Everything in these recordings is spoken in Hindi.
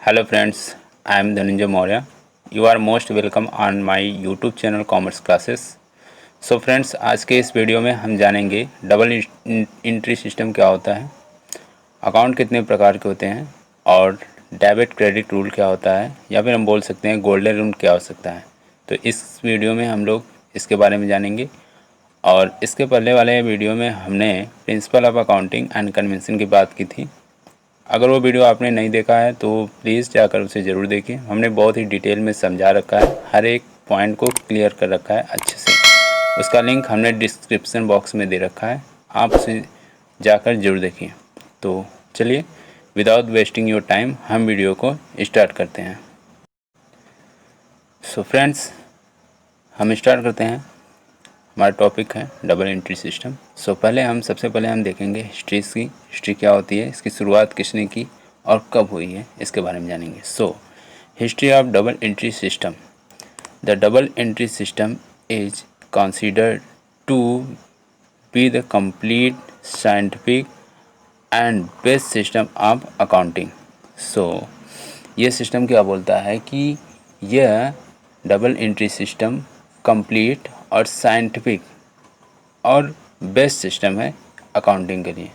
Hello friends, I am Dhananjay Maurya. You are most welcome on my YouTube channel Commerce Classes. So friends, आज के इस वीडियो में हम जानेंगे डबल एंट्री सिस्टम क्या होता है, अकाउंट कितने प्रकार के होते हैं और डेबिट क्रेडिट रूल क्या होता है या फिर हम बोल सकते हैं गोल्डन रूल क्या हो सकता है। तो इस वीडियो में हम लोग इसके बारे में जानेंगे। और इसके पहले वाले वीडियो में हमने principle of accounting and convention की बात की थी। अगर वो वीडियो आपने नहीं देखा है तो प्लीज़ जाकर उसे ज़रूर देखिए। हमने बहुत ही डिटेल में समझा रखा है, हर एक पॉइंट को क्लियर कर रखा है अच्छे से। उसका लिंक हमने डिस्क्रिप्शन बॉक्स में दे रखा है, आप उसे जाकर ज़रूर देखिए। तो चलिए, विदाउट वेस्टिंग योर टाइम हम वीडियो को स्टार्ट करते हैं। सो फ्रेंड्स, हम स्टार्ट करते हैं। हमारा टॉपिक है डबल एंट्री सिस्टम। सबसे पहले हम देखेंगे हिस्ट्री क्या होती है, इसकी शुरुआत किसने की और कब हुई है, इसके बारे में जानेंगे। History of double entry system. The double entry system is considered to be the complete scientific and best system of accounting. ये सिस्टम क्या बोलता है कि यह डबल एंट्री सिस्टम कंप्लीट और साइंटिफिक और बेस्ट सिस्टम है अकाउंटिंग के लिए।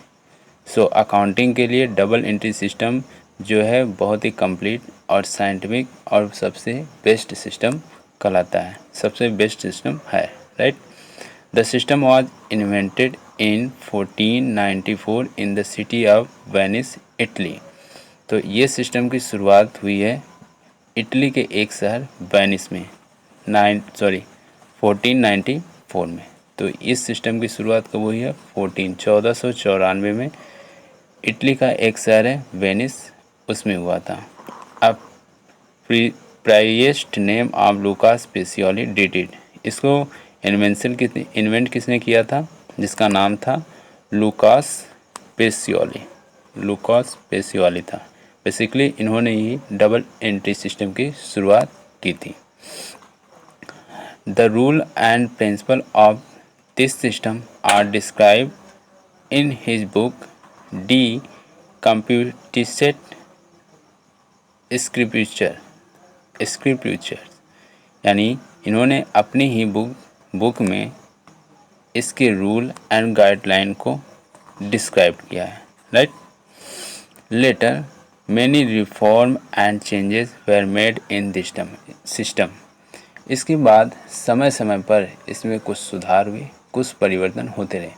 अकाउंटिंग के लिए डबल एंट्री सिस्टम जो है बहुत ही कंप्लीट और साइंटिफिक और सबसे बेस्ट सिस्टम कहलाता है, सबसे बेस्ट सिस्टम है, right. The system was invented in 1494 in the city of Venice, Italy. तो ये सिस्टम की शुरुआत हुई है इटली के एक शहर वेनिस में 1494 में। तो इस सिस्टम की शुरुआत कब हुई है? 1494 में इटली का एक शहर है वेनिस, उसमें हुआ था। अब priest name of Lucas Pacioli did it. इसको इन्वेंट किसने किया था? जिसका नाम था लूकास पेसियोली था। बेसिकली इन्होंने ही डबल एंट्री सिस्टम की शुरुआत की थी। The rule and principle of this system are described in his book De Computisset Scripture। यानी इन्होंने अपनी ही बुक में इसके रूल एंड गाइडलाइन को डिस्क्राइब किया है, right. Later many reform and changes were made in this system. इसके बाद समय समय पर इसमें कुछ सुधार हुए, कुछ परिवर्तन होते रहे,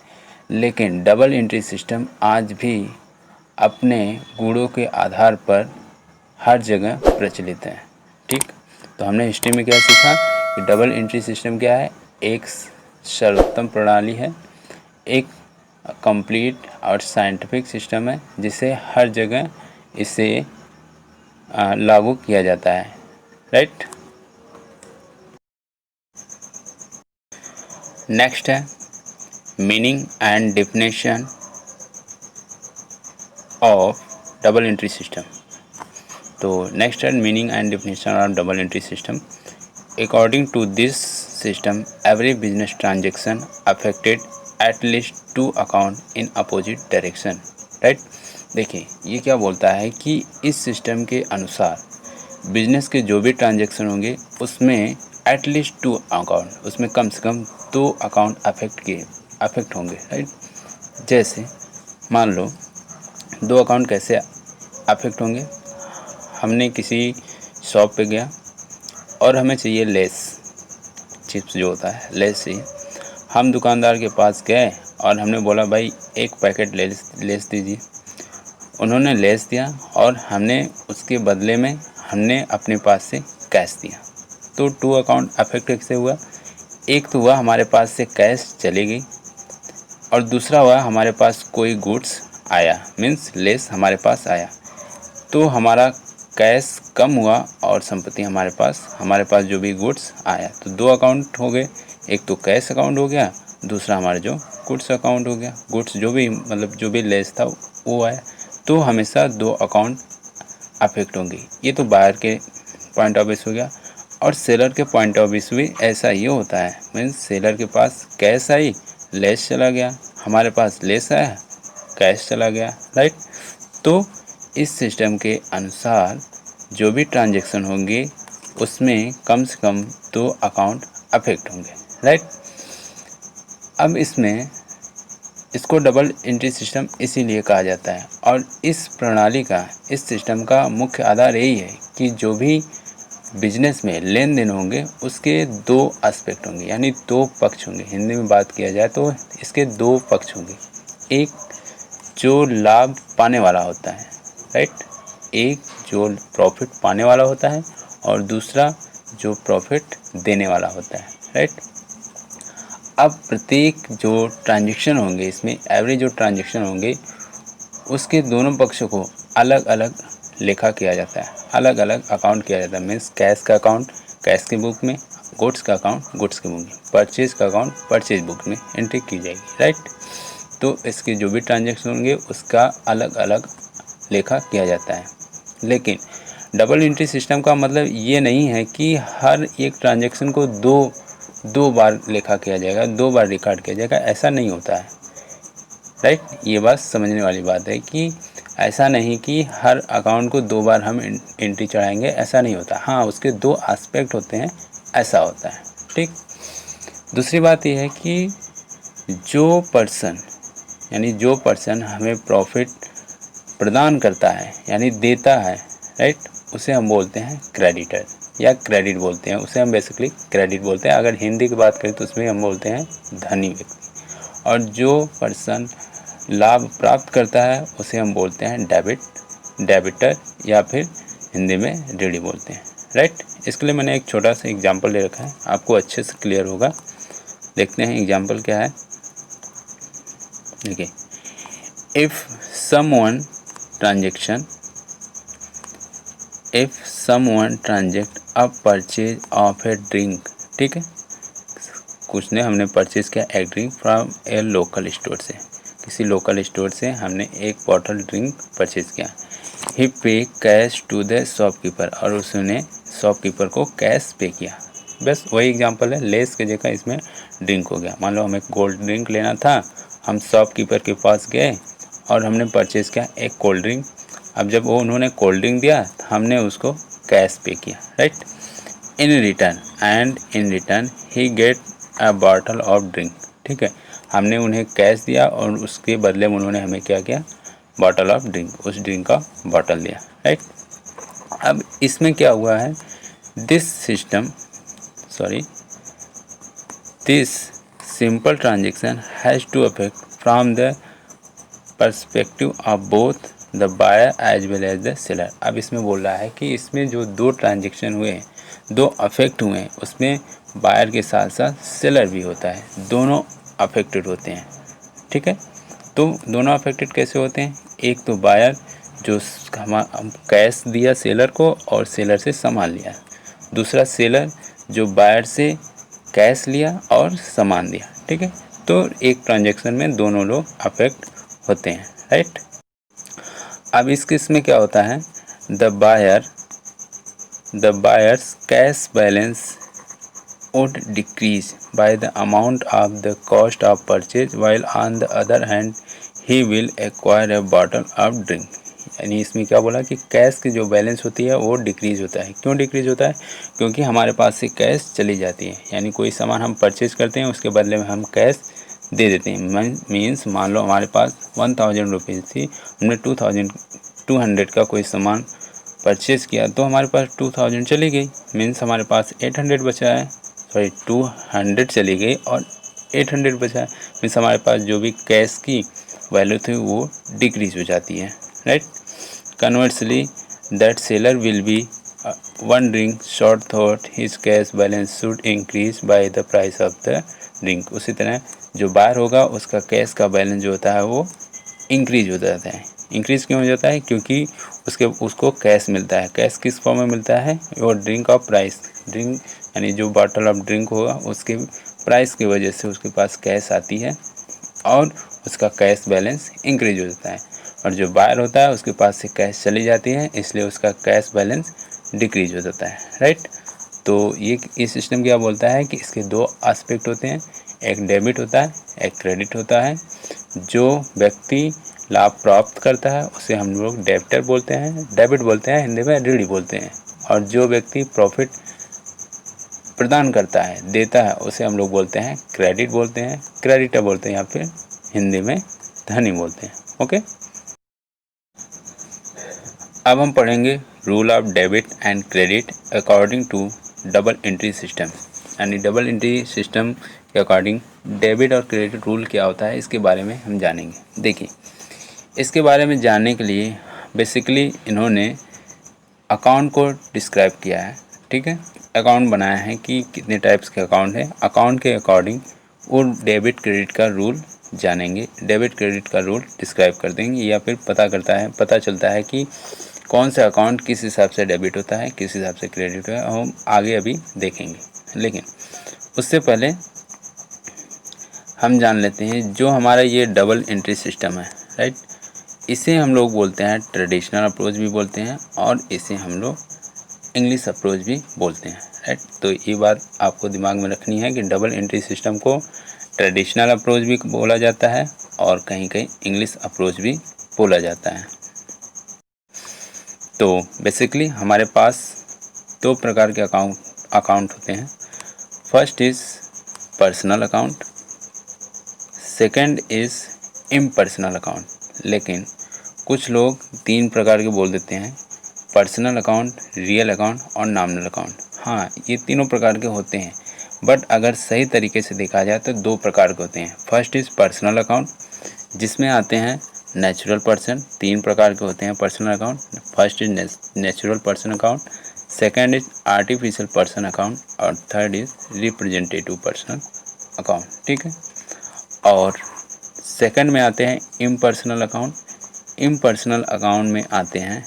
लेकिन डबल एंट्री सिस्टम आज भी अपने गुणों के आधार पर हर जगह प्रचलित है, ठीक। तो हमने हिस्ट्री में क्या सीखा कि डबल एंट्री सिस्टम क्या है? एक सर्वोत्तम प्रणाली है, एक कंप्लीट और साइंटिफिक सिस्टम है जिसे हर जगह इसे लागू किया जाता है, राइट। नेक्स्ट है meaning and definition of double entry system. तो नेक्स्ट है meaning and definition of double entry system. According to this system every business transaction affected at least 2 account in opposite direction, right. देखिए, ये क्या बोलता है कि इस सिस्टम के अनुसार बिजनेस के जो भी ट्रांजेक्शन होंगे उसमें एटलीस्ट 2 अकाउंट, उसमें कम से कम 2 अकाउंट अफेक्ट होंगे, राइट। जैसे मान लो 2 अकाउंट कैसे अफेक्ट होंगे? हमने किसी शॉप पे गया और हमें चाहिए लेस चिप्स, जो होता है लेस चाहिए। हम दुकानदार के पास गए और हमने बोला भाई एक पैकेट लेस दीजिए। उन्होंने लेस दिया और हमने उसके बदले में हमने अपने पास से कैश दिया। तो 2 अकाउंट अफेक्ट कैसे हुआ? एक तो हुआ हमारे पास से कैश चली गई और दूसरा हुआ हमारे पास कोई गुड्स आया, मीन्स लेस हमारे पास आया, तो हमारा कैश कम हुआ और संपत्ति हमारे पास जो भी गुड्स आया। तो 2 अकाउंट हो गए, एक तो कैश अकाउंट हो गया, दूसरा हमारा जो गुड्स अकाउंट हो गया। गुड्स जो भी लेस था वो आया, तो हमेशा 2 अकाउंट अफेक्ट होंगे। ये तो बायर के पॉइंट ऑफ व्यू हो गया। और सेलर के पॉइंट ऑफ व्यू भी ऐसा ही होता है, मीन्स सेलर के पास कैश आई, लेस चला गया, हमारे पास लेस आया, कैश चला गया, राइट। तो इस सिस्टम के अनुसार जो भी ट्रांजैक्शन होंगे उसमें कम से कम 2 अकाउंट अफेक्ट होंगे, राइट। अब इसको डबल एंट्री सिस्टम इसीलिए कहा जाता है, और इस प्रणाली का, इस सिस्टम का मुख्य आधार यही है कि जो भी बिजनेस में लेन देन होंगे उसके 2 एस्पेक्ट होंगे, यानी 2 पक्ष होंगे। हिंदी में बात किया जाए तो इसके 2 पक्ष होंगे। एक जो लाभ पाने वाला होता है, राइट, एक जो प्रॉफिट पाने वाला होता है और दूसरा जो प्रॉफिट देने वाला होता है, राइट। अब प्रत्येक जो ट्रांजैक्शन होंगे, इसमें एवरेज जो ट्रांजैक्शन होंगे उसके दोनों पक्षों को अलग अलग लेखा किया जाता है, अलग अलग अकाउंट किया जाता है। मीन्स कैश का अकाउंट कैश की बुक में, गुड्स का अकाउंट गुड्स की बुक में, परचेज का अकाउंट परचेज बुक में एंट्री की जाएगी, राइट। तो इसके जो भी ट्रांजैक्शन होंगे उसका अलग अलग लेखा किया जाता है। लेकिन डबल एंट्री सिस्टम का मतलब ये नहीं है कि हर एक ट्रांजैक्शन को दो बार लेखा किया जाएगा, 2 बार रिकॉर्ड किया जाएगा, ऐसा नहीं होता है, राइट। ये बात समझने वाली बात है कि ऐसा नहीं कि हर अकाउंट को 2 बार हम एंट्री चढ़ाएंगे, ऐसा नहीं होता। हाँ, उसके 2 एस्पेक्ट होते हैं, ऐसा होता है, ठीक। दूसरी बात यह है कि जो पर्सन, यानी जो पर्सन हमें प्रॉफिट प्रदान करता है यानी देता है, राइट, उसे हम बोलते हैं क्रेडिटर या क्रेडिट बोलते हैं। उसे हम बेसिकली क्रेडिट बोलते हैं। अगर हिंदी की बात करें तो उसमें हम बोलते हैं धनी व्यक्ति। और जो पर्सन लाभ प्राप्त करता है उसे हम बोलते हैं डेबिटर या फिर हिंदी में ऋणी बोलते हैं, राइट। इसके लिए मैंने एक छोटा सा एग्जांपल ले रखा है, आपको अच्छे से क्लियर होगा। देखते हैं एग्जांपल क्या है। देखिए, if someone ट्रांजेक्ट a purchase of A drink, ठीक है, कुछ ने हमने परचेज किया एक drink from A local store से, किसी लोकल स्टोर से हमने एक बॉटल ड्रिंक परचेज किया। ही पे कैश टू द शॉपकीपर, और उसने शॉपकीपर को कैश पे किया। बस वही एग्जांपल है, लेस की जगह इसमें ड्रिंक हो गया। मान लो हमें कोल्ड ड्रिंक लेना था, हम शॉपकीपर के पास गए और हमने परचेज़ किया एक कोल्ड ड्रिंक। अब जब वो उन्होंने कोल्ड ड्रिंक दिया हमने उसको कैश पे किया, right. In return he get a bottle of drink, ठीक है, हमने उन्हें कैश दिया और उसके बदले में उन्होंने हमें क्या किया, बॉटल ऑफ ड्रिंक, उस ड्रिंक का बॉटल दिया, राइट। अब इसमें क्या हुआ है, this simple transaction has to affect from the perspective of both the buyer as well as the seller. अब इसमें बोल रहा है कि इसमें जो 2 ट्रांजेक्शन हुए हैं, 2 अफेक्ट हुए हैं, उसमें बायर के साथ साथ सेलर भी होता है, दोनों अफेक्टेड होते हैं, ठीक है। तो दोनों अफेक्टेड कैसे होते हैं, एक तो बायर जो हम कैश दिया सेलर को और सेलर से सामान लिया, दूसरा सेलर जो बायर से कैश लिया और सामान दिया, ठीक है। तो एक ट्रांजेक्शन में दोनों लोग अफेक्ट होते हैं, राइट। अब इस केस में क्या होता है, the buyers cash balance would decrease by the amount of the cost of purchase, while on the other hand he will acquire a bottle of drink। यानी इसमें क्या बोला कि कैश की जो बैलेंस होती है वो डिक्रीज़ होता है। क्यों डिक्रीज़ होता है, क्योंकि हमारे पास से कैश चली जाती है, यानी कोई सामान हम परचेज करते हैं उसके बदले में हम कैश दे देते हैं। मीन्स मान लो हमारे पास 1000 रुपीज़ थी, हमने 2200 का कोई सामान परचेज़ किया तो हमारे पास 2000 चली गई, मीन्स हमारे पास 800 बचा है, सॉरी 200 चली गई और 800 बचा है, मीन्स हमारे पास जो भी कैश की वैल्यू थी वो डिक्रीज हो जाती है, right. Conversely that seller will be one drink short thought his cash balance should increase by the price of the drink. उसी तरह जो बायर होगा उसका कैश का बैलेंस जो होता है वो इंक्रीज हो जाता है। इंक्रीज क्यों हो जाता है, क्योंकि उसको कैश मिलता है। कैश किस फॉर्म में मिलता है, वो ड्रिंक ऑफ प्राइस, ड्रिंक यानी जो बॉटल ऑफ ड्रिंक होगा उसके प्राइस की वजह से उसके पास कैश आती है और उसका कैश बैलेंस इंक्रीज हो जाता है। और जो बायर होता है उसके पास से कैश चली जाती है, इसलिए उसका कैश बैलेंस डिक्रीज हो जाता है, राइट। तो ये सिस्टम क्या बोलता है कि इसके 2 एस्पेक्ट होते हैं, एक डेबिट होता है, एक क्रेडिट होता है। जो व्यक्ति लाभ प्राप्त करता है उसे हम लोग डेबिटर बोलते हैं, डेबिट बोलते हैं, हिंदी में ऋणी बोलते हैं। और जो व्यक्ति प्रॉफिट प्रदान करता है, देता है, उसे हम लोग बोलते हैं क्रेडिट बोलते हैं, क्रेडिटर बोलते हैं, या फिर हिंदी में धनी बोलते हैं। ओके, अब हम पढ़ेंगे rule of debit and credit according to double entry system. यानी डबल एंट्री सिस्टम के अकॉर्डिंग डेबिट और क्रेडिट रूल क्या होता है, इसके बारे में हम जानेंगे। देखिए, इसके बारे में जानने के लिए बेसिकली इन्होंने अकाउंट को डिस्क्राइब किया है। ठीक है, अकाउंट बनाया है कि कितने टाइप्स के अकाउंट है, अकाउंट के अकॉर्डिंग वो डेबिट क्रेडिट का रूल जानेंगे, डेबिट क्रेडिट का रूल डिस्क्राइब कर देंगे, या फिर पता चलता है कि कौन सा अकाउंट किस हिसाब से डेबिट होता है, किस हिसाब से क्रेडिट होता है, हम आगे अभी देखेंगे। लेकिन उससे पहले हम जान लेते हैं जो हमारा ये डबल एंट्री सिस्टम है, राइट, इसे हम लोग बोलते हैं ट्रेडिशनल अप्रोच भी बोलते हैं, और इसे हम लोग इंग्लिश अप्रोच भी बोलते हैं, राइट। तो ये बात आपको दिमाग में रखनी है कि डबल एंट्री सिस्टम को ट्रेडिशनल अप्रोच भी बोला जाता है और कहीं कहीं इंग्लिश अप्रोच भी बोला जाता है। तो बेसिकली हमारे पास दो प्रकार के अकाउंट होते हैं। First is personal account, second is impersonal account. लेकिन कुछ लोग तीन प्रकार के बोल देते हैं, पर्सनल अकाउंट, रियल अकाउंट और नॉमिनल अकाउंट। हाँ, ये तीनों प्रकार के होते हैं, बट अगर सही तरीके से देखा जाए तो दो प्रकार के होते हैं। फर्स्ट इज़ पर्सनल अकाउंट, जिसमें आते हैं नेचुरल पर्सन। तीन प्रकार के होते हैं personal account. First is natural person account, second is artificial person account, और third is representative person account. ठीक है, और सेकंड में आते हैं इम्पर्सनल अकाउंट। इम्पर्सनल अकाउंट में आते हैं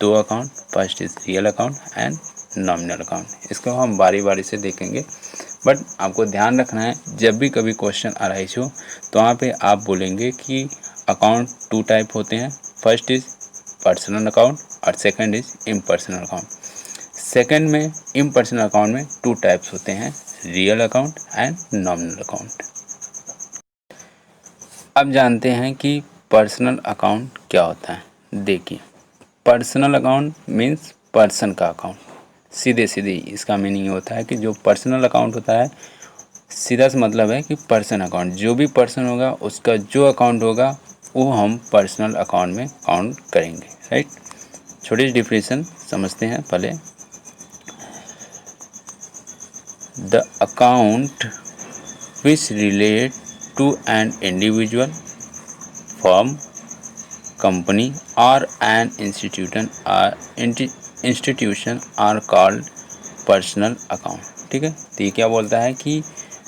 दो account, first is real account and nominal account. इसको हम बारी बारी से देखेंगे, बट आपको ध्यान रखना है जब भी कभी क्वेश्चन अराइज हो तो वहाँ पे आप बोलेंगे कि अकाउंट टू टाइप होते हैं, फर्स्ट इज पर्सनल अकाउंट और second is impersonal account. Second में इम्पर्सनल अकाउंट में टू टाइप्स होते हैं, real account and nominal account. अब जानते हैं कि पर्सनल अकाउंट क्या होता है। देखिए, पर्सनल अकाउंट मीन्स पर्सन का अकाउंट। सीधे सीधे इसका मीनिंग होता है कि जो पर्सनल अकाउंट होता है, सीधा सा मतलब है कि पर्सन अकाउंट, जो भी पर्सन होगा उसका जो अकाउंट होगा वो हम पर्सनल अकाउंट में काउंट करेंगे, राइट। छोटी सी डिफिनेशन समझते हैं पहले। The account which relate to an individual, firm, company और an institution are called personal account. ठीक है, तो ये क्या बोलता है कि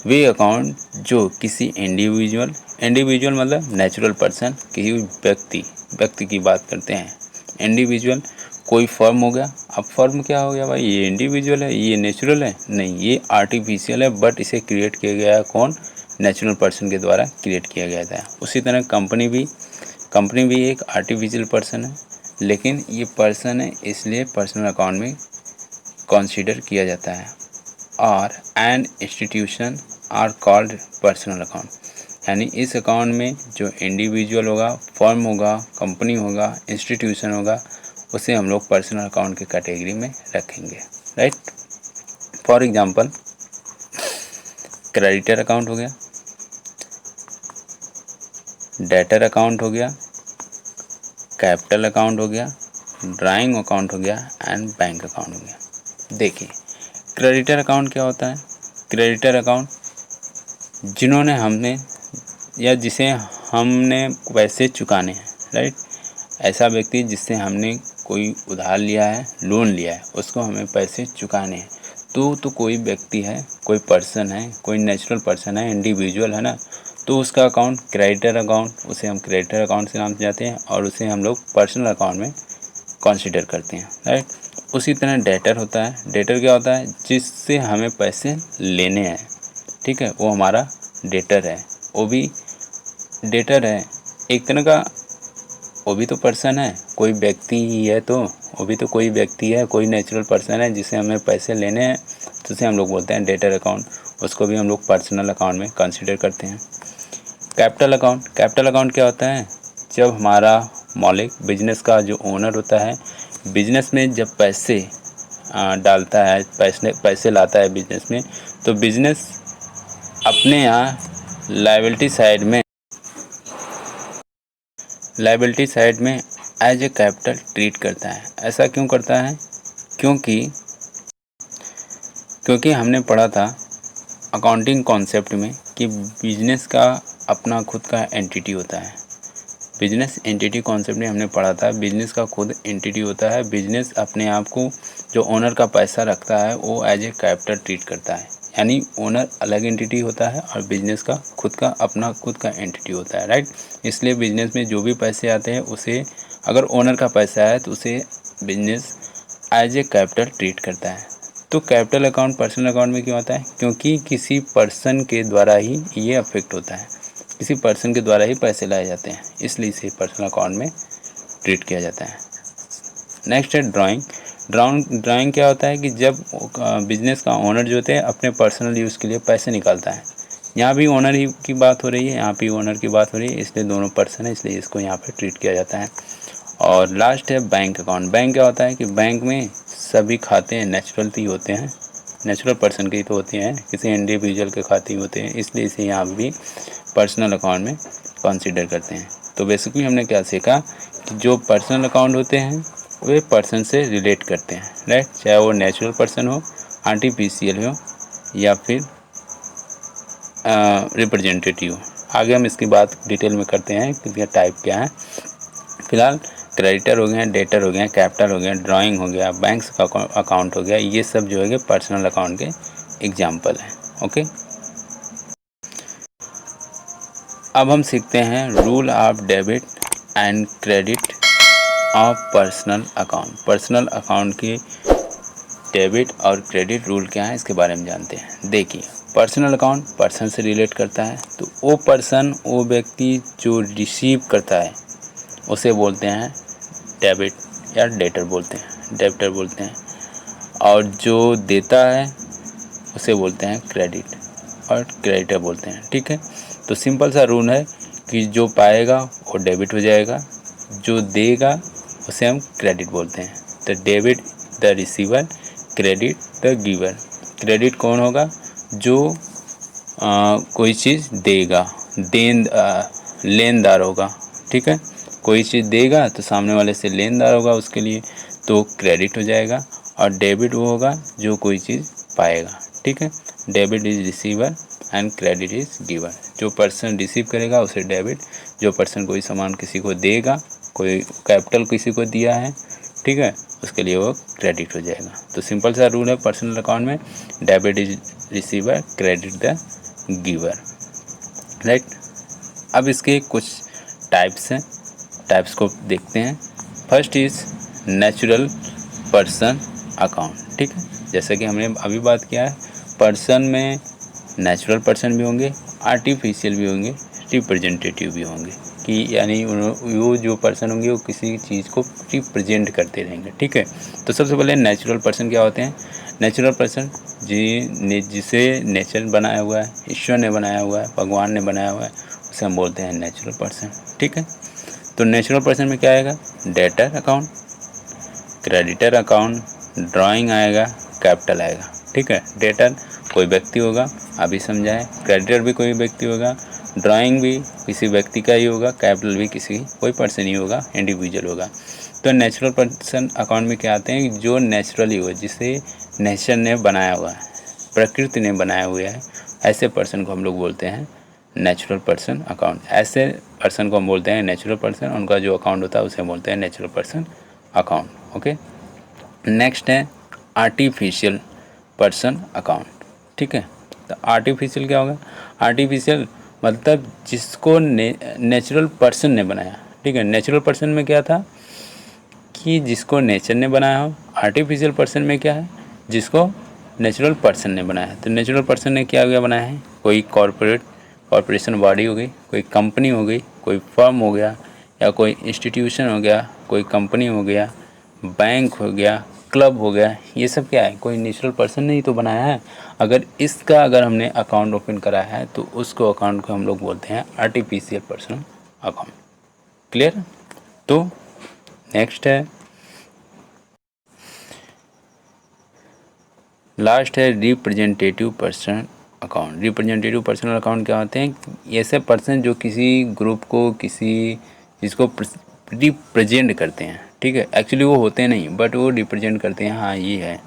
वे अकाउंट जो किसी इंडिविजुअल मतलब नेचुरल पर्सन, किसी व्यक्ति की बात करते हैं। इंडिविजुअल कोई फर्म हो गया। अब फर्म क्या हो गया भाई, ये इंडिविजुअल है, ये नेचुरल है? नहीं, ये आर्टिफिशियल है, बट इसे क्रिएट किया गया है कौन? नेचुरल पर्सन के द्वारा क्रिएट किया गया था। उसी तरह कंपनी भी एक आर्टिफिशियल पर्सन है, लेकिन ये पर्सन है इसलिए पर्सनल अकाउंट में कंसीडर किया जाता है। और an institution are called personal account, यानी इस अकाउंट में जो इंडिविजुअल होगा, फर्म होगा, कंपनी होगा, इंस्टीट्यूशन होगा, उसे हम लोग पर्सनल अकाउंट के कैटेगरी में रखेंगे, right. For example, creditor account हो गया, डेटर अकाउंट हो गया, कैपिटल अकाउंट हो गया, ड्राइंग अकाउंट हो गया एंड बैंक अकाउंट हो गया। देखिए, क्रेडिटर अकाउंट क्या होता है? क्रेडिटर अकाउंट जिन्होंने हमने या जिसे हमने पैसे चुकाने हैं, राइट। ऐसा व्यक्ति जिससे हमने कोई उधार लिया है, लोन लिया है, उसको हमें पैसे चुकाने हैं। तो कोई व्यक्ति है, कोई पर्सन है, कोई नेचुरल पर्सन है, इंडिविजुअल है ना, तो उसका अकाउंट क्रेडिटर अकाउंट, उसे हम क्रेडिटर अकाउंट से नाम से जाते हैं और उसे हम लोग पर्सनल अकाउंट में कंसीडर करते हैं, राइट। उसी तरह डेटर होता है। डेटर क्या होता है? जिससे हमें पैसे लेने हैं, ठीक है, वो हमारा डेटर है। वो भी डेटर है एक तरह का, वो भी तो पर्सन है, कोई व्यक्ति ही है, तो वो भी तो कोई व्यक्ति है, कोई नेचुरल पर्सन है जिससे हमें पैसे लेने हैं, तो उसे हम लोग बोलते हैं डेटर अकाउंट। उसको भी हम लोग पर्सनल अकाउंट में कंसीडर करते हैं। कैपिटल अकाउंट क्या होता है? जब हमारा मालिक बिजनेस का जो ओनर होता है, बिजनेस में जब पैसे डालता है, पैसे लाता है बिजनेस में, तो बिजनेस अपने यहाँ लायबिलिटी साइड में एज ए कैपिटल ट्रीट करता है। ऐसा क्यों करता है? क्योंकि हमने पढ़ा था अकाउंटिंग कॉन्सेप्ट में कि बिजनेस का अपना खुद का एंटिटी होता है। बिजनेस एंटिटी कॉन्सेप्ट में हमने पढ़ा था, बिजनेस का खुद एंटिटी होता है। बिजनेस अपने आप को, जो ओनर का पैसा रखता है, वो एज ए कैपिटल ट्रीट करता है। यानी ओनर अलग एंटिटी होता है और बिजनेस का खुद का एंटिटी होता है, राइट। इसलिए बिजनेस में जो भी पैसे आते हैं, उसे अगर ओनर का पैसा है तो उसे business as a capital treat करता है। तो कैपिटल अकाउंट पर्सनल अकाउंट में क्यों आता है? क्योंकि किसी पर्सन के द्वारा ही ये अफेक्ट होता है, किसी पर्सन के द्वारा ही पैसे लाए जाते हैं, इसलिए इसे पर्सनल अकाउंट में ट्रीट किया जाता है। नेक्स्ट है ड्राइंग। ड्राइंग क्या होता है कि जब बिजनेस का ओनर जो होते हैं अपने पर्सनल यूज़ के लिए पैसे निकालता है। यहाँ भी ओनर ही की बात हो रही है, यहाँ भी ओनर की बात हो रही है, इसलिए दोनों पर्सन है, इसलिए इसको यहाँ पे ट्रीट किया जाता है। और लास्ट है बैंक अकाउंट। बैंक क्या होता है कि बैंक में सभी खाते नेचुरल ही होते हैं, नेचुरल पर्सन के ही तो होते हैं, किसी इंडिविजुअल के खाते ही होते हैं, इसलिए इसे यहाँ भी पर्सनल अकाउंट में कंसीडर करते हैं। तो बेसिकली हमने क्या सीखा कि जो पर्सनल अकाउंट होते हैं वे पर्सन से रिलेट करते हैं, राइट। चाहे वो नेचुरल पर्सन हो, आर्टिफिशियल हो, या फिर रिप्रेजेंटेटिव हो। आगे हम इसकी बात डिटेल में करते हैं कि इसका टाइप क्या है। फिलहाल क्रेडिटर हो गया, डेटर हो गया, कैपिटल हो गया, ड्राइंग हो गया, बैंक्स का अकाउंट हो गया, ये सब जो है पर्सनल अकाउंट के एग्जाम्पल हैं। ओके, अब हम सीखते हैं rule of debit and credit of personal account. Personal account के डेबिट और क्रेडिट रूल क्या है, इसके बारे में जानते हैं। देखिए, पर्सनल अकाउंट पर्सन से रिलेट करता है, तो वो पर्सन, वो व्यक्ति जो रिसीव करता है उसे बोलते हैं डेबिट या डेटर बोलते हैं, और जो देता है उसे बोलते हैं क्रेडिट और क्रेडिटर बोलते हैं, ठीक है। तो सिंपल सा रूल है कि जो पाएगा वो डेबिट हो जाएगा, जो देगा उसे हम क्रेडिट बोलते हैं। तो debit the receiver, credit the giver. Credit कौन होगा? जो कोई चीज़ देगा, लेनदार होगा, ठीक है। कोई चीज़ देगा तो सामने वाले से लेनदार होगा उसके लिए, तो क्रेडिट हो जाएगा। और डेबिट वो होगा जो कोई चीज़ पाएगा, ठीक है। Debit is receiver and credit is giver. जो पर्सन रिसीव करेगा उसे डेबिट, जो पर्सन कोई सामान किसी को देगा, कोई कैपिटल किसी को दिया है, ठीक है, उसके लिए वो क्रेडिट हो जाएगा। तो सिंपल सा रूल है पर्सनल अकाउंट में, debit is receiver, credit the giver, right. अब इसके कुछ टाइप्स हैं, टाइप्स को देखते हैं। First is natural person account, ठीक है। जैसे कि हमने अभी बात किया है, पर्सन में नेचुरल पर्सन भी होंगे, आर्टिफिशियल भी होंगे, रिप्रेजेंटेटिव भी होंगे, कि यानी वो जो पर्सन होंगे वो किसी चीज़ को रिप्रेजेंट करते रहेंगे, ठीक है। तो सबसे पहले नेचुरल पर्सन क्या होते हैं? नेचुरल पर्सन जिसे नेचर बनाया हुआ है, ईश्वर ने बनाया हुआ है, भगवान ने बनाया हुआ है, उसे हम बोलते हैं नेचुरल पर्सन, ठीक है। तो नेचुरल पर्सन में क्या आएगा? Debtor account, creditor account, drawing आएगा, कैपिटल आएगा, ठीक है। डेटर कोई व्यक्ति होगा, अभी समझाएं। क्रेडिटर भी कोई व्यक्ति होगा, ड्राइंग भी किसी व्यक्ति का ही होगा, कैपिटल भी कोई पर्सन ही होगा, इंडिविजुअल होगा। तो नेचुरल पर्सन अकाउंट में क्या आते हैं? जो नेचुरली हो, जिसे नेचर ने बनाया हुआ है, प्रकृति ने बनाया हुआ है, ऐसे पर्सन को हम लोग बोलते हैं नेचुरल पर्सन अकाउंट। ऐसे पर्सन को हम बोलते हैं नेचुरल पर्सन, उनका जो अकाउंट होता है उसे बोलते हैं natural person account, okay. Next है आर्टिफिशियल पर्सन अकाउंट, ठीक है। तो आर्टिफिशियल क्या होगा? आर्टिफिशियल मतलब जिसको नेचुरल पर्सन ने बनाया, ठीक है। नेचुरल पर्सन में क्या था कि जिसको नेचर ने बनाया हो। आर्टिफिशियल पर्सन में क्या है? जिसको नेचुरल पर्सन ने बनाया। तो नेचुरल पर्सन ने क्या बनाया है? कोई कॉरपोरेशन बॉडी हो गई, कोई कंपनी हो गई, कोई फर्म हो गया, या कोई इंस्टीट्यूशन हो गया, कोई कंपनी हो गया, बैंक हो गया, क्लब हो गया, ये सब क्या है? कोई नेचुरल पर्सन ने ही तो बनाया है। अगर हमने अकाउंट ओपन करा है तो उसको अकाउंट को हम लोग बोलते हैं आर्टिफिशियल पर्सन अकाउंट, क्लियर। तो नेक्स्ट है, लास्ट है representative personal account. Representative personal account क्या होते हैं? ऐसे पर्सन जो किसी ग्रुप को, किसी चीज़ को रिप्रेजेंट करते हैं, ठीक है। एक्चुअली वो होते नहीं, बट वो रिप्रेजेंट करते हैं, हाँ ये है,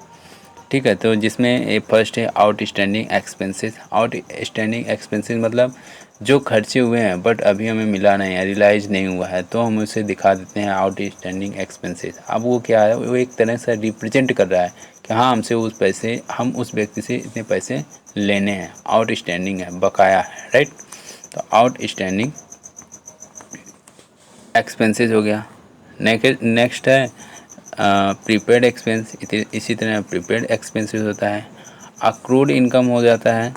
ठीक है। तो जिसमें फर्स्ट है आउटस्टैंडिंग एक्सपेंसेस। आउटस्टैंडिंग एक्सपेंसेस मतलब जो खर्चे हुए हैं बट अभी हमें मिला नहीं है, रियलाइज़ नहीं हुआ है, तो हम उसे दिखा देते हैं आउटस्टैंडिंग एक्सपेंसेस। अब वो क्या है, वो एक तरह से रिप्रेजेंट कर रहा है कि हाँ हमसे उस पैसे, हम उस व्यक्ति से इतने पैसे लेने हैं, आउटस्टैंडिंग है, बकाया है, राइट। तो आउटस्टैंडिंग एक्सपेंसेस हो गया। नेक्स्ट है प्रीपेड एक्सपेंस। इसी तरह प्रीपेड एक्सपेंसेस होता है। अक्रूड इनकम हो जाता है।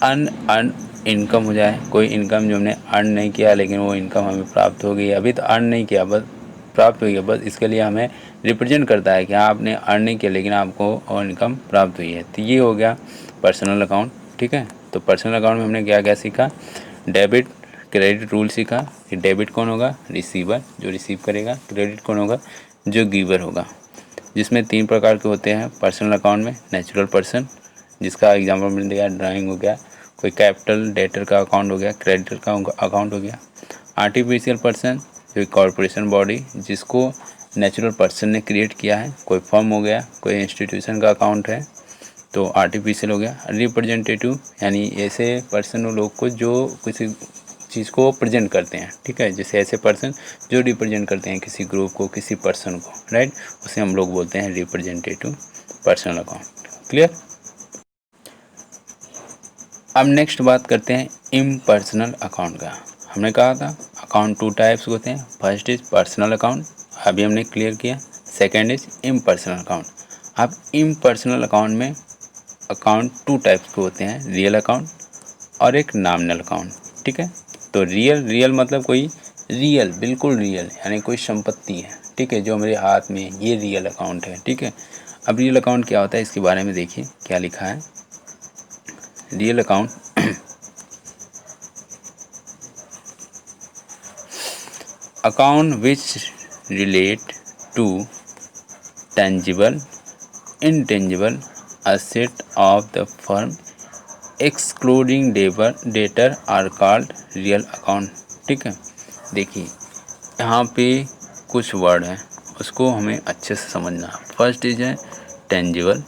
अन इनकम हो जाए, कोई इनकम जो हमने अर्न नहीं किया लेकिन वो इनकम हमें प्राप्त हो गई, अभी तो अर्न नहीं किया, बस प्राप्त हुई है, बस इसके लिए हमें रिप्रेजेंट करता है कि हाँ आपने अर्न नहीं किया लेकिन आपको और इनकम प्राप्त हुई है। तो ये हो गया पर्सनल अकाउंट, ठीक है। तो पर्सनल अकाउंट में हमने क्या क्या सीखा? डेबिट क्रेडिट रूल सीखा कि डेबिट कौन होगा? रिसीवर, जो रिसीव करेगा। क्रेडिट कौन होगा? जो गिवर होगा। जिसमें 3 प्रकार के होते हैं पर्सनल अकाउंट में। नेचुरल पर्सन, जिसका एग्जांपल मिल गया, ड्राइंग हो गया। कोई कैपिटल डेटर का अकाउंट हो गया, क्रेडिटर का अकाउंट हो गया। आर्टिफिशियल पर्सन, जो कॉरपोरेशन बॉडी, जिसको नेचुरल पर्सन ने क्रिएट किया है, कोई फर्म हो गया, कोई इंस्टीट्यूशन का अकाउंट है, तो आर्टिफिशियल हो गया। रिप्रेजेंटेटिव यानी ऐसे पर्सन लोग को जो किसी चीज़ को प्रेजेंट करते हैं, ठीक है। जैसे ऐसे पर्सन जो रिप्रेजेंट करते हैं किसी ग्रुप को, किसी पर्सन को, राइट, उसे हम लोग बोलते हैं रिप्रेजेंटेटिव पर्सनल अकाउंट। क्लियर। अब नेक्स्ट बात करते हैं इम्पर्सनल अकाउंट का। हमने कहा था अकाउंट 2 टाइप्स होते हैं। फर्स्ट इज पर्सनल अकाउंट, अभी हमने क्लियर किया। Second is impersonal account. अब इम्पर्सनल अकाउंट में अकाउंट 2 टाइप्स के होते हैं, रियल अकाउंट और एक नॉमिनल अकाउंट, ठीक है। तो रियल मतलब कोई रियल, बिल्कुल रियल, यानी कोई संपत्ति है, ठीक है, जो मेरे हाथ में, ये रियल अकाउंट है, ठीक है। अब रियल अकाउंट क्या होता है, इसके बारे में देखिए क्या लिखा है। Real account account which relate to tangible intangible asset of the firm excluding debtor are called real account, ठीक है। देखिए यहाँ पे कुछ वर्ड हैं, उसको हमें अच्छे से समझना है। फर्स्ट इज है टेंजिबल,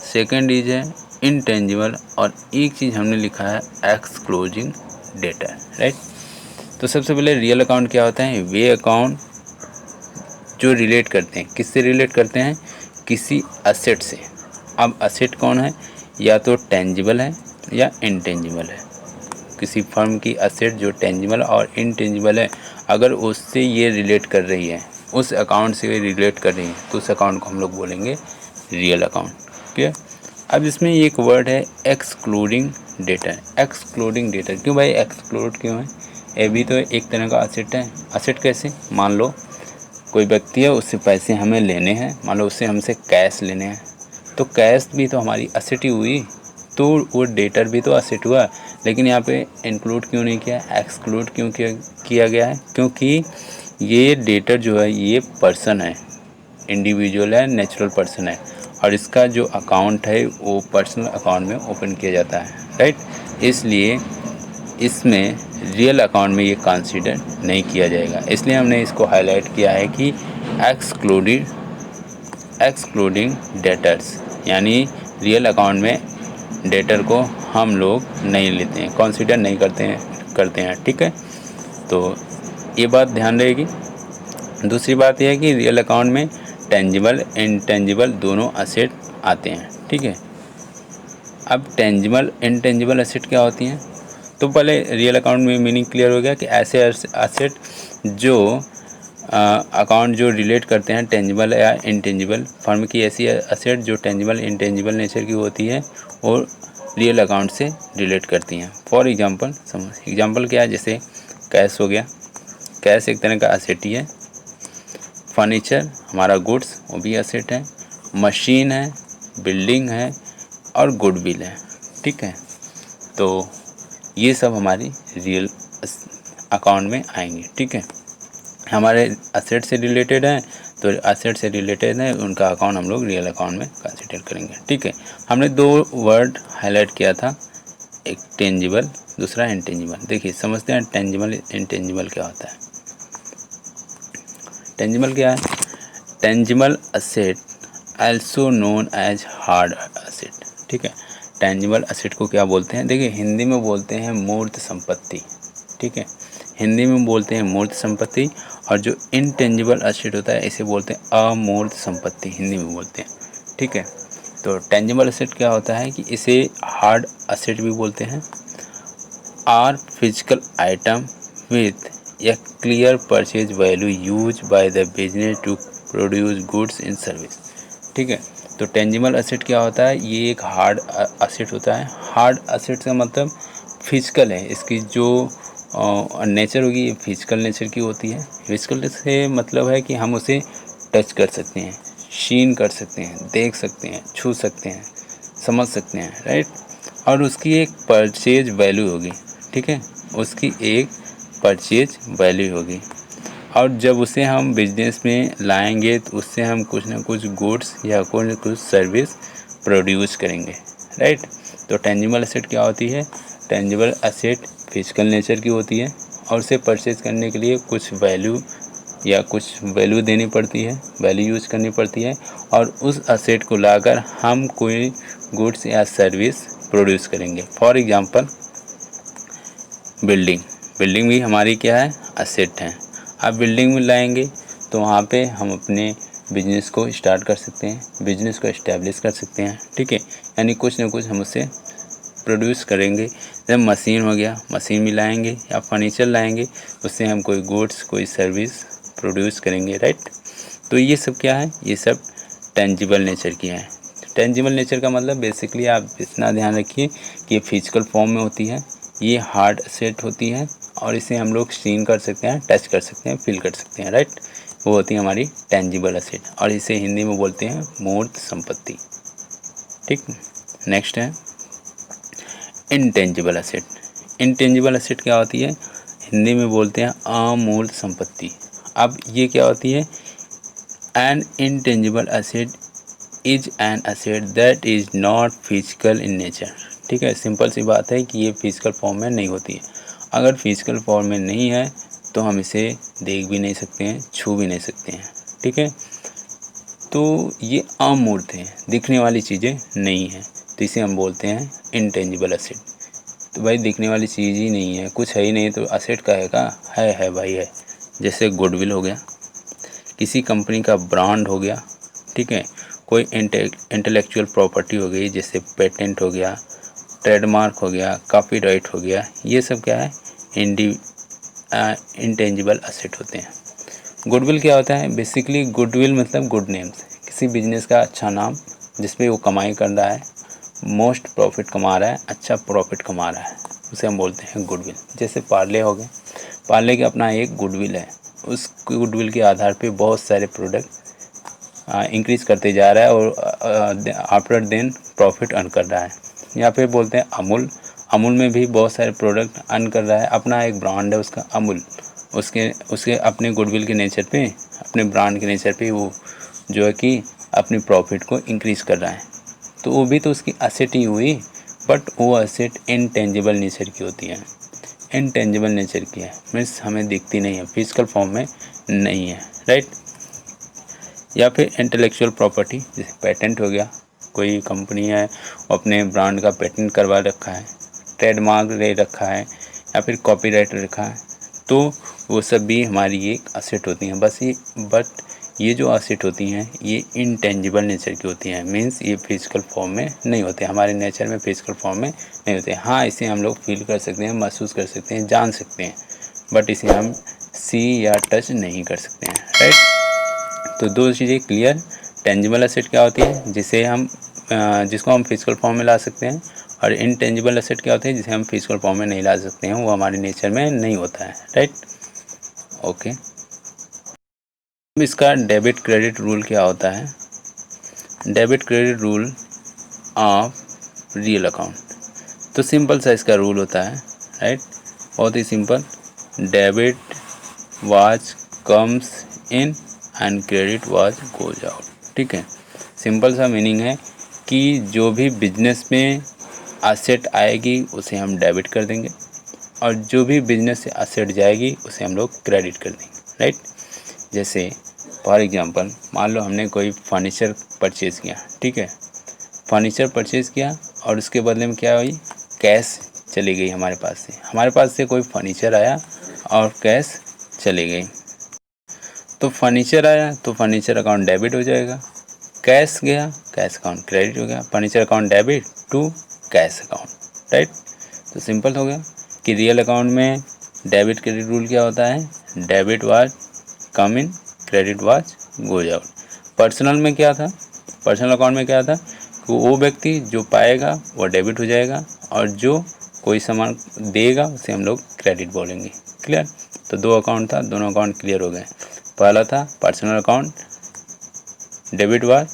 सेकंड इज है इनटेंजिबल, और एक चीज़ हमने लिखा है एक्सक्लूडिंग डेटर, राइट। तो सबसे पहले रियल अकाउंट क्या होता है? वे अकाउंट जो रिलेट करते हैं, किससे रिलेट करते हैं? किसी असेट से। अब असेट कौन है? या तो टेंजिबल है या इनटेंजिबल है। किसी फर्म की असेट जो टेंजिबल और इनटेंजिबल है, अगर उससे ये रिलेट कर रही है, उस अकाउंट से रिलेट कर रही है, तो उस अकाउंट को हम लोग बोलेंगे रियल अकाउंट, ठीक है। अब इसमें एक वर्ड है एक्सक्लूडिंग डेटर। एक्सक्लूडिंग डेटर क्यों भाई, एक्सक्लूड क्यों है? ये भी तो एक तरह का असेट है। असेट कैसे? मान लो कोई व्यक्ति है, उससे पैसे हमें लेने हैं, मान लो उससे हमसे कैश लेने हैं, तो कैश भी तो हमारी असेट ही हुई, तो वो डेटर भी तो असेट हुआ। लेकिन यहाँ पे इंक्लूड क्यों नहीं किया, एक्सक्लूड क्यों किया गया है? क्योंकि ये डेटर जो है ये पर्सन है, इंडिविजुअल है, नेचुरल पर्सन है, और इसका जो अकाउंट है वो पर्सनल अकाउंट में ओपन किया जाता है, राइट। इसलिए इसमें रियल अकाउंट में ये कंसीडर नहीं किया जाएगा, इसलिए हमने इसको हाईलाइट किया है कि एक्सक्लूडिंग डेटर्स, यानी रियल अकाउंट में डेटर को हम लोग नहीं लेते हैं, कंसीडर नहीं करते हैं, ठीक है। तो ये बात ध्यान रहेगी। दूसरी बात यह है कि रियल अकाउंट में टेंजिबल इनटेंजिबल दोनों असेट आते हैं, ठीक है। अब टेंजिबल इनटेंजिबल असेट क्या होती हैं? तो पहले रियल अकाउंट में मीनिंग क्लियर हो गया कि ऐसे असेट जो अकाउंट जो रिलेट करते हैं टेंजिबल या इनटेंजिबल, फर्म की ऐसी असेट जो टेंजिबल इनटेंजिबल नेचर की होती है और रियल अकाउंट से रिलेट करती हैं। फॉर एग्जांपल एग्जांपल क्या है? जैसे कैश हो गया, कैश एक तरह का असेट ही है। फर्नीचर हमारा गुड्स, वो भी असेट है। मशीन है, बिल्डिंग है और गुडविल है, ठीक है। तो ये सब हमारी रियल अकाउंट में आएंगे। ठीक है, हमारे असेट से रिलेटेड है तो असेट से रिलेटेड है, उनका अकाउंट हम लोग रियल अकाउंट में कंसिडर करेंगे। ठीक है, हमने दो वर्ड हाईलाइट किया था, एक टेंजिबल, दूसरा इंटेंजिबल। देखिए समझते हैं टेंजिबल इंटेंजिबल क्या होता है। टेंजिबल क्या है? Tangible asset also known as hard asset. ठीक है, टेंजिबल असेट को क्या बोलते हैं? देखिए हिंदी में बोलते हैं मूर्त संपत्ति। ठीक है, हिंदी में बोलते हैं मूर्त संपत्ति, और जो इनटेंजिबल असेट होता है इसे बोलते हैं अमूर्त संपत्ति, हिंदी में बोलते हैं। ठीक है, तो टेंजिबल असेट क्या होता है कि इसे हार्ड असेट भी बोलते हैं। Are physical item with a clear purchase value used by the business to produce goods in service। ठीक है, तो टेंजिबल असेट क्या होता है? ये एक हार्ड असेट होता है। हार्ड असेट का मतलब फिजिकल है, इसकी जो नेचर होगी ये फिजिकल नेचर की होती है। फिजिकल से मतलब है कि हम उसे टच कर सकते हैं, शीन कर सकते हैं, देख सकते हैं, छू सकते हैं, समझ सकते हैं, राइट। और उसकी एक परचेज वैल्यू होगी। ठीक है, उसकी एक परचेज वैल्यू होगी, और जब उसे हम बिजनेस में लाएंगे तो उससे हम कुछ ना कुछ गुड्स या कुछ ना कुछ सर्विस प्रोड्यूस करेंगे, राइट। तो टेंजिबल असेट क्या होती है? टेंजिबल असेट फिजिकल नेचर की होती है, और उसे परचेज करने के लिए कुछ वैल्यू या कुछ वैल्यू देनी पड़ती है, वैल्यू यूज़ करनी पड़ती है, और उस असेट को लाकर हम कोई गुड्स या सर्विस प्रोड्यूस करेंगे। फॉर एग्जांपल बिल्डिंग, बिल्डिंग भी हमारी क्या है? असेट है। अब बिल्डिंग में लाएंगे तो वहाँ पे हम अपने बिजनेस को स्टार्ट कर सकते हैं, बिजनेस को इस्टेब्लिश कर सकते हैं। ठीक है, यानी कुछ ना कुछ हम उससे प्रोड्यूस करेंगे। जब मशीन हो गया, मशीन भी लाएंगे, या फर्नीचर लाएंगे, उससे हम कोई गुड्स कोई सर्विस प्रोड्यूस करेंगे, राइट। तो ये सब क्या है? ये सब टेंजिबल नेचर की है। टेंजिबल नेचर का मतलब बेसिकली आप इतना ध्यान रखिए कि ये फिजिकल फॉर्म में होती है, ये हार्ड असेट होती है, और इसे हम लोग सीन कर सकते हैं, टच कर सकते हैं, फील कर सकते हैं, राइट। वो होती है हमारी टेंजिबल असेट, और इसे हिंदी में बोलते हैं मूर्त संपत्ति। ठीक, नेक्स्ट है इनटेंजिबल असेट। इनटेंजिबल असेट क्या होती है? हिंदी में बोलते हैं अमूर्त संपत्ति। अब ये क्या होती है? N intangible asset is an asset that is not physical in nature. ठीक है, सिंपल सी बात है कि ये फिजिकल फॉर्म में नहीं होती है। अगर फिजिकल फॉर्म में नहीं है तो हम इसे देख भी नहीं सकते हैं, छू भी नहीं सकते हैं। ठीक है, तो ये अमूर्त है, दिखने वाली चीज़ें नहीं हैं, तो इसे हम बोलते हैं इनटेंजिबल असेट। तो भाई दिखने वाली चीज़ ही नहीं है, कुछ है ही नहीं, तो असेट का है भाई है। जैसे गुडविल हो गया, किसी कंपनी का ब्रांड हो गया। ठीक है, कोई इंटेलेक्चुअल प्रॉपर्टी हो गई, जैसे पेटेंट हो गया, ट्रेडमार्क हो गया, कॉपीराइट हो गया, ये सब क्या है? इंटेंजिबल असेट होते हैं। गुडविल क्या होता है? बेसिकली गुडविल मतलब गुड नेम्स, किसी बिजनेस का अच्छा नाम जिस पे वो कमाई कर रहा है, मोस्ट प्रॉफिट कमा रहा है, अच्छा प्रॉफिट कमा रहा है, उसे हम बोलते हैं गुडविल। जैसे पार्ले हो गए, पार्ले का अपना एक गुडविल है, उस गुडविल के आधार पे बहुत सारे प्रोडक्ट इंक्रीज़ करते जा रहा है, और आफ्टर देन प्रॉफिट अर्न कर रहा है। यहाँ पे बोलते हैं अमूल, अमूल में भी बहुत सारे प्रोडक्ट अर्न कर रहा है, अपना एक ब्रांड है उसका अमूल, उसके उसके अपने गुडविल के नेचर पे, अपने ब्रांड के नेचर पे वो जो है कि अपनी प्रॉफिट को इंक्रीज़ कर रहा है, तो वो भी तो उसकी असेट ही हुई, बट वो असेट इनटेंजिबल नेचर की होती है। इनटेंजिबल नेचर की है, मीन्स हमें दिखती नहीं है, फिजिकल फॉर्म में नहीं है, राइट। या फिर इंटेलेक्चुअल प्रॉपर्टी, जैसे पेटेंट हो गया, कोई कंपनी है वो अपने ब्रांड का पेटेंट करवा रखा है, ट्रेडमार्क ले रखा है, या फिर कॉपीराइट रखा है, तो वो सब भी हमारी एक असेट होती हैं। बट ये जो असेट होती हैं ये इनटेंजिबल नेचर की होती हैं, मीन्स ये फिजिकल फॉर्म में नहीं होते, हमारे नेचर में फिजिकल फॉर्म में नहीं होते। हाँ, इसे हम लोग फील कर सकते हैं, महसूस कर सकते हैं, जान सकते हैं, बट इसे हम सी या टच नहीं कर सकते हैं, राइट। तो दो चीज़ें क्लियर। टेंजिबल असेट क्या होती है? जिसको हम फिजिकल फॉर्म में ला सकते हैं, और इनटेंजिबल असेट क्या होती है? जिसे हम फिजिकल फॉर्म में नहीं ला सकते हैं, वो हमारे नेचर में नहीं होता है, राइट। ओके, अब इसका डेबिट क्रेडिट रूल क्या होता है? Debit credit rule of real account. तो सिंपल सा इसका रूल होता है, राइट, बहुत ही simple. Debit was comes in and credit was goes out. ठीक है, सिंपल सा मीनिंग है कि जो भी बिजनेस में असेट आएगी उसे हम डेबिट कर देंगे और जो भी बिजनेस से असेट जाएगी उसे हम लोग क्रेडिट कर देंगे, राइट। जैसे फॉर एग्जांपल मान लो हमने कोई फर्नीचर परचेज़ किया, ठीक है, फर्नीचर परचेज़ किया और उसके बदले में क्या हुई, कैश चली गई हमारे पास से कोई फर्नीचर आया और कैश चली गई। तो फर्नीचर आया तो फर्नीचर अकाउंट डेबिट हो जाएगा, कैश गया कैश अकाउंट क्रेडिट हो गया, furniture account debit to cash account, right. तो सिंपल हो गया कि रियल अकाउंट में डेबिट क्रेडिट रूल क्या होता है, debit was come in credit was goes out. Personal में क्या था, पर्सनल अकाउंट में क्या था कि वो व्यक्ति जो पाएगा वो डेबिट हो जाएगा और जो कोई सामान देगा उसे हम लोग क्रेडिट बोलेंगे। क्लियर। तो दो अकाउंट था, दोनों अकाउंट क्लियर हो गए। पहला था personal account, debit was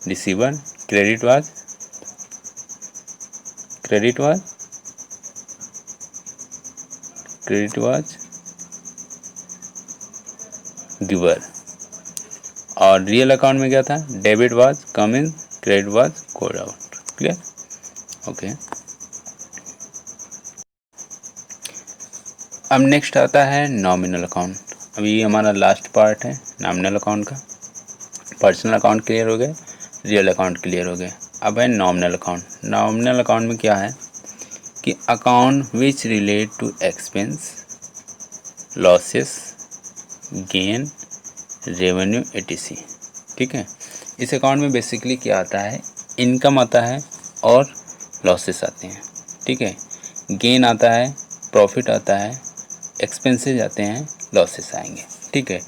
receiver, credit was credit was giver. और रियल अकाउंट में क्या था, debit was come in credit was गोड आउट। Clear, okay. अब नेक्स्ट आता है नॉमिनल अकाउंट। अभी हमारा लास्ट पार्ट है नॉमिनल अकाउंट का। पर्सनल अकाउंट क्लियर हो गए, रियल अकाउंट क्लियर हो गए। अब है नॉमिनल अकाउंट। नॉमिनल अकाउंट में क्या है कि account which relate to expense, losses, gain, revenue etc. ठीक है, इस अकाउंट में बेसिकली क्या आता है, इनकम आता है और लॉसेस आते हैं। ठीक है, गेन आता है, प्रॉफिट आता है, एक्सपेंसेस आते हैं, लॉसेस आएंगे। ठीक है,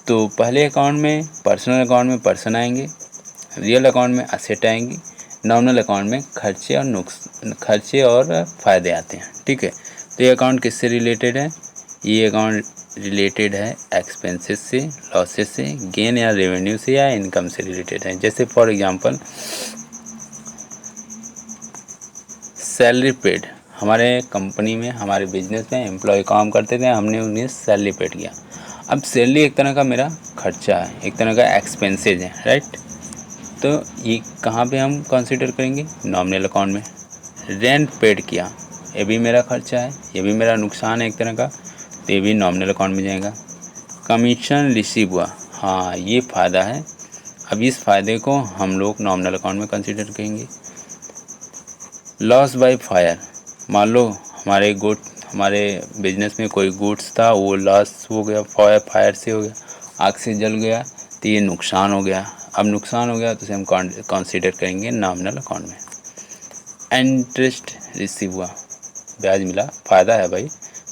तो पहले अकाउंट में पर्सनल अकाउंट में पर्सन आएंगे, रियल अकाउंट में असेट आएंगी, नॉमिनल अकाउंट में खर्चे और फ़ायदे आते हैं। ठीक है, तो ये अकाउंट किससे रिलेटेड है, ये अकाउंट रिलेटेड है एक्सपेंसेस से, लॉसेस से, गेन या रेवेन्यू से या इनकम से रिलेटेड है। जैसे फॉर एग्जांपल सैलरी पेड, हमारे कंपनी में हमारे बिजनेस में एम्प्लॉय काम करते थे, हमने उन्हें सैलरी पेड किया। अब सैलरी एक तरह का मेरा खर्चा है, एक तरह का एक्सपेंसेज है, राइट। तो ये कहाँ पे हम कंसीडर करेंगे, नॉमिनल अकाउंट में। रेंट पेड किया, ये भी मेरा खर्चा है, ये भी मेरा नुकसान है एक तरह का, तो ये भी नॉमिनल अकाउंट में जाएगा। कमीशन रिसीव हुआ, हाँ ये फ़ायदा है, अब इस फ़ायदे को हम लोग नॉमिनल अकाउंट में कंसीडर करेंगे। लॉस बाय फायर, मान लो हमारे बिजनेस में कोई गुड्स था, वो लॉस हो गया, फायर से हो गया, आग से जल गया, तो ये नुकसान हो गया। अब नुकसान हो गया तो इसे हम कंसीडर करेंगे नॉमिनल अकाउंट में। इंटरेस्ट रिसीव हुआ, ब्याज मिला, फ़ायदा है भाई,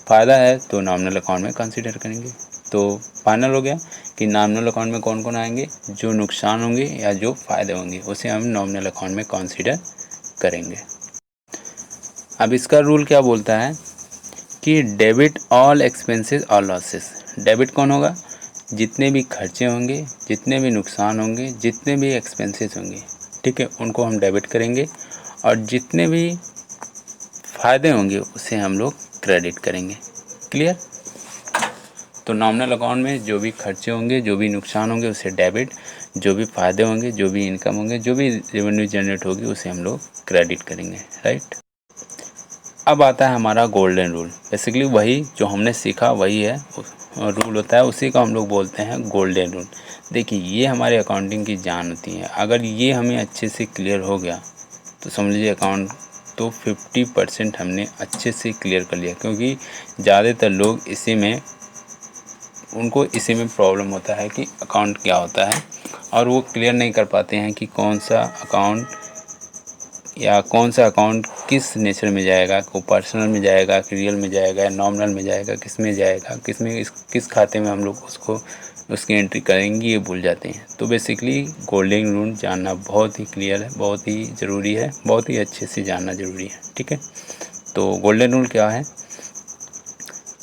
फ़ायदा है तो नॉमिनल अकाउंट में कंसीडर करेंगे। तो फाइनल हो गया कि नॉमिनल अकाउंट में कौन कौन आएंगे, जो नुकसान होंगे या जो फ़ायदे होंगे उसे हम नॉमिनल अकाउंट में कंसीडर करेंगे। अब इसका रूल क्या बोलता है कि डेबिट ऑल एक्सपेंसेस और लॉसेस। डेबिट कौन होगा, जितने भी खर्चे होंगे, जितने भी नुकसान होंगे, जितने भी एक्सपेंसेस होंगे, ठीक है, उनको हम डेबिट करेंगे और जितने भी फ़ायदे होंगे उसे हम लोग क्रेडिट करेंगे। क्लियर। तो नॉमिनल अकाउंट में जो भी खर्चे होंगे, जो भी नुकसान होंगे उसे डेबिट, जो भी फ़ायदे होंगे, जो भी इनकम होंगे, जो भी रेवेन्यू जनरेट होगी उसे हम लोग क्रेडिट करेंगे, राइट। अब आता है हमारा गोल्डन रूल। बेसिकली वही जो हमने सीखा वही है रूल होता है, उसी को हम लोग बोलते हैं गोल्डन रूल। देखिए ये हमारे अकाउंटिंग की जान होती है, अगर ये हमें अच्छे से क्लियर हो गया तो समझ लीजिए अकाउंट तो 50% हमने अच्छे से क्लियर कर लिया, क्योंकि ज़्यादातर लोग उनको इसी में प्रॉब्लम होता है कि अकाउंट क्या होता है और वो क्लियर नहीं कर पाते हैं कि कौन सा अकाउंट किस नेचर में जाएगा, को पर्सनल में जाएगा कि रियल में जाएगा, नॉमिनल में जाएगा, किस में जाएगा, किस खाते में हम लोग उसकी एंट्री करेंगे, ये भूल जाते हैं। तो बेसिकली गोल्डन रूल जानना बहुत ही क्लियर है, बहुत ही ज़रूरी है, बहुत ही अच्छे से जानना ज़रूरी है। ठीक है, तो गोल्डन रूल क्या है,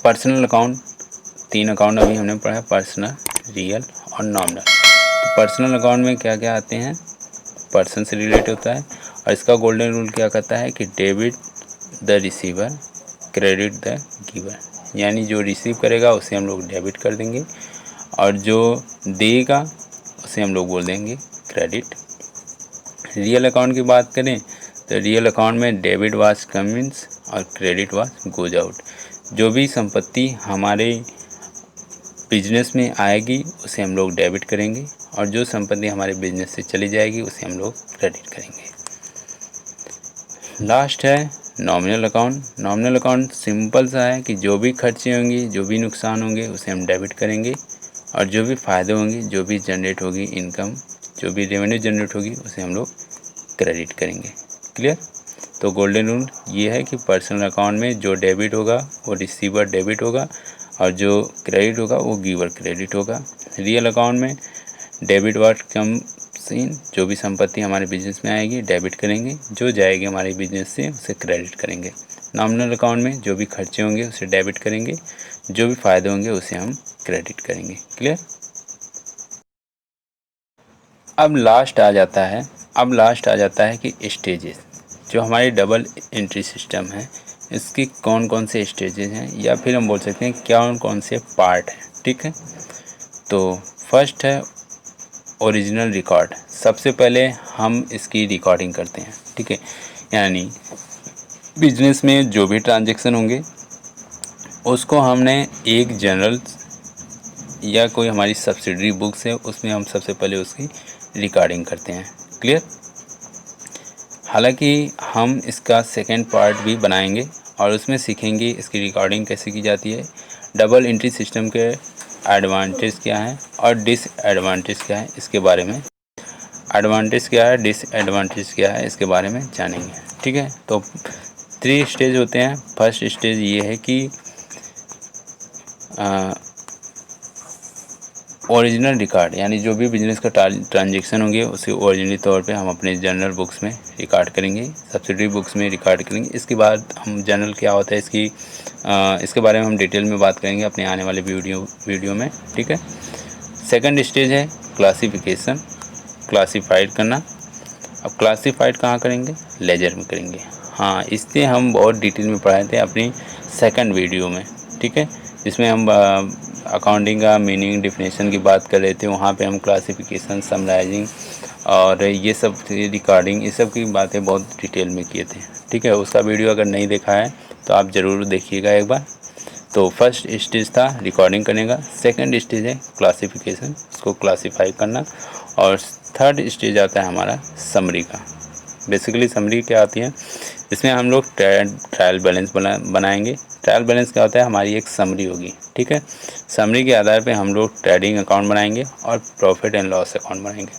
पर्सनल अकाउंट, 3 अकाउंट अभी हमने पढ़ा, पर्सनल, रियल और नॉमिनल। तो पर्सनल अकाउंट में क्या क्या आते हैं, पर्सन से रिलेट होता है और इसका गोल्डन रूल क्या कहता है कि debit the receiver, credit the giver, यानी जो रिसीव करेगा उसे हम लोग डेबिट कर देंगे और जो देगा उसे हम लोग बोल देंगे क्रेडिट। रियल अकाउंट की बात करें तो रियल अकाउंट में डेबिट वाज कमिंस और क्रेडिट वाज गोज आउट। जो भी संपत्ति हमारे बिजनेस में आएगी उसे हम लोग डेबिट करेंगे और जो संपत्ति हमारे बिजनेस से चली जाएगी उसे हम लोग क्रेडिट करेंगे। लास्ट है nominal account. Nominal account simple सा है कि जो भी खर्चे होंगे, जो भी नुकसान होंगे उसे हम डेबिट करेंगे और जो भी फ़ायदे होंगे, जो भी जनरेट होगी इनकम, जो भी रेवेन्यू जनरेट होगी उसे हम लोग क्रेडिट करेंगे। क्लियर? तो गोल्डन रूल ये है कि पर्सनल अकाउंट में जो डेबिट होगा वो रिसीवर डेबिट होगा और जो क्रेडिट होगा वो गिवर क्रेडिट होगा। रियल अकाउंट में डेबिट वाट कम सीन, जो भी संपत्ति हमारे बिजनेस में आएगी डेबिट करेंगे, जो जाएगी हमारे बिजनेस से उसे क्रेडिट करेंगे। नॉमिनल अकाउंट में जो भी खर्चे होंगे उसे डेबिट करेंगे, जो भी फ़ायदे होंगे उसे हम क्रेडिट करेंगे। क्लियर? अब लास्ट आ जाता है कि स्टेजेस, जो हमारी डबल एंट्री सिस्टम है इसकी कौन कौन से स्टेजेस हैं या फिर हम बोल सकते हैं कौन कौन से पार्ट हैं। ठीक है, तो फर्स्ट है ओरिजिनल रिकॉर्ड। सबसे पहले हम इसकी रिकॉर्डिंग करते हैं। ठीक है, यानी बिजनेस में जो भी ट्रांजैक्शन होंगे उसको हमने एक जनरल या कोई हमारी सब्सिडरी बुक्स है उसमें हम सबसे पहले उसकी रिकॉर्डिंग करते हैं। क्लियर? हालांकि हम इसका सेकेंड पार्ट भी बनाएंगे और उसमें सीखेंगे इसकी रिकॉर्डिंग कैसे की जाती है, डबल एंट्री सिस्टम के एडवांटेज क्या है और डिसएडवांटेज क्या है इसके बारे में, एडवांटेज क्या है डिसएडवांटेज क्या है इसके बारे में जानेंगे। ठीक है, तो 3 स्टेज होते हैं। फर्स्ट स्टेज ये है कि ओरिजिनल रिकॉर्ड, यानी जो भी बिजनेस का ट्रांजेक्शन होंगे उसे ओरिजिनली तौर पे हम अपने जर्नल बुक्स में रिकॉर्ड करेंगे, सब्सिडरी बुक्स में रिकॉर्ड करेंगे। इसके बाद हम जर्नल क्या होता है इसके बारे में हम डिटेल में बात करेंगे अपने आने वाले वीडियो में। ठीक है, सेकंड स्टेज है क्लासिफिकेशन, क्लासीफाइड करना। अब क्लासीफाइड कहाँ करेंगे? लेजर में करेंगे। हाँ, इससे हम बहुत डिटेल में पढ़ाए थे अपनी सेकंड वीडियो में। ठीक है, जिसमें हम अकाउंटिंग का मीनिंग डिफिनेशन की बात कर रहे थे, वहाँ पे हम क्लासिफिकेशन, समराइजिंग और ये सब रिकॉर्डिंग, ये सब की बातें बहुत डिटेल में किए थे। ठीक है, उसका वीडियो अगर नहीं देखा है तो आप ज़रूर देखिएगा एक बार। तो फर्स्ट स्टेज था रिकॉर्डिंग करने का, सेकंड स्टेज है क्लासिफिकेशन, उसको क्लासीफाई करना, और थर्ड स्टेज आता है हमारा समरी का। बेसिकली समरी क्या आती है, इसमें हम लोग ट्रायल बैलेंस बनाएंगे। ट्रायल बैलेंस क्या होता है? हमारी एक समरी होगी। ठीक है, समरी के आधार पे हम लोग ट्रेडिंग अकाउंट बनाएंगे और प्रॉफिट एंड लॉस अकाउंट बनाएंगे।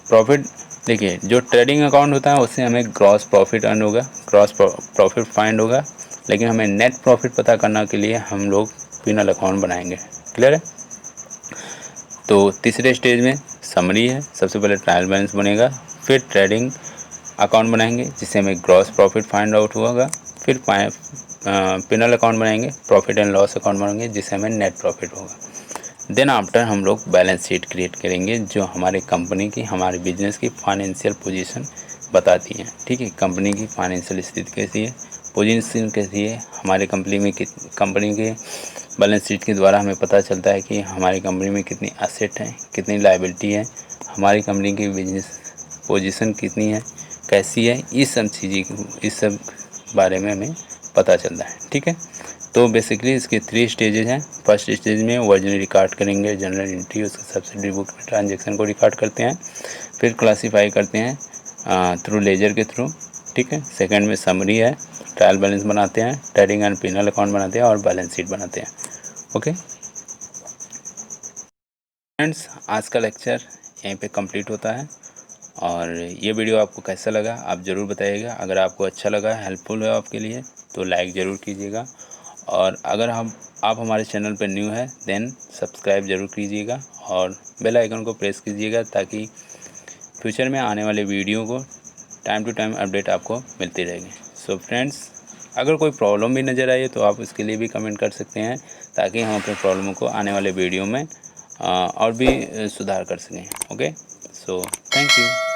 प्रॉफिट, देखिए जो ट्रेडिंग अकाउंट होता है उससे हमें ग्रॉस प्रॉफिट अर्न होगा, ग्रॉस प्रॉफिट फाइंड होगा, लेकिन हमें नेट प्रॉफिट पता करने के लिए हम लोग पिनल अकाउंट बनाएंगे। क्लियर है? तो तीसरे स्टेज में समरी है, सबसे पहले ट्रायल बैलेंस बनेगा, फिर ट्रेडिंग अकाउंट बनाएंगे जिससे हमें ग्रॉस प्रॉफिट फाइंड आउट होगा, फिर पिनल अकाउंट बनाएंगे, प्रॉफिट एंड लॉस अकाउंट बनाएंगे जिससे हमें नेट प्रॉफिट होगा। देन आफ्टर हम लोग बैलेंस शीट क्रिएट करेंगे जो हमारे कंपनी की, हमारे बिजनेस की फाइनेंशियल पोजीशन बताती है। ठीक है, कंपनी की फाइनेंशियल स्थिति कैसी है, पोजीशन कैसी है, हमारे कंपनी के बैलेंस शीट के द्वारा हमें पता चलता है कि हमारी कंपनी में कितनी एसेट है, कितनी लायबिलिटी है, हमारी कंपनी की बिजनेस पोजीशन कितनी है, कैसी है, इस सब बारे में हमें पता चलता है। ठीक है, तो बेसिकली इसके 3 स्टेजेज हैं। फर्स्ट स्टेज में ओरिजिनल रिकॉर्ड करेंगे, जनरल एंट्री, उसके सब्सिडरी बुक में ट्रांजेक्शन को रिकॉर्ड करते हैं, फिर क्लासीफाई करते हैं थ्रू लेजर के थ्रू। ठीक है, सेकंड में समरी है, ट्रायल बैलेंस बनाते हैं, ट्रेडिंग एंड पिनल अकाउंट बनाते हैं और बैलेंस शीट बनाते हैं। ओके फ्रेंड्स, आज का लेक्चर यहीं पे कंप्लीट होता है और ये वीडियो आपको कैसा लगा आप ज़रूर बताइएगा। अगर आपको अच्छा लगा, हेल्पफुल है आपके लिए, तो लाइक ज़रूर कीजिएगा, और अगर आप हमारे चैनल पर न्यू है देन सब्सक्राइब ज़रूर कीजिएगा और बेल आइकन को प्रेस कीजिएगा ताकि फ्यूचर में आने वाले वीडियो को टाइम टू टाइम अपडेट आपको मिलती रहेगी। सो फ्रेंड्स, अगर कोई प्रॉब्लम भी नज़र आए तो आप इसके लिए भी कमेंट कर सकते हैं ताकि हम अपने प्रॉब्लम को आने वाले वीडियो में और भी सुधार कर सकें। Okay, so thank you.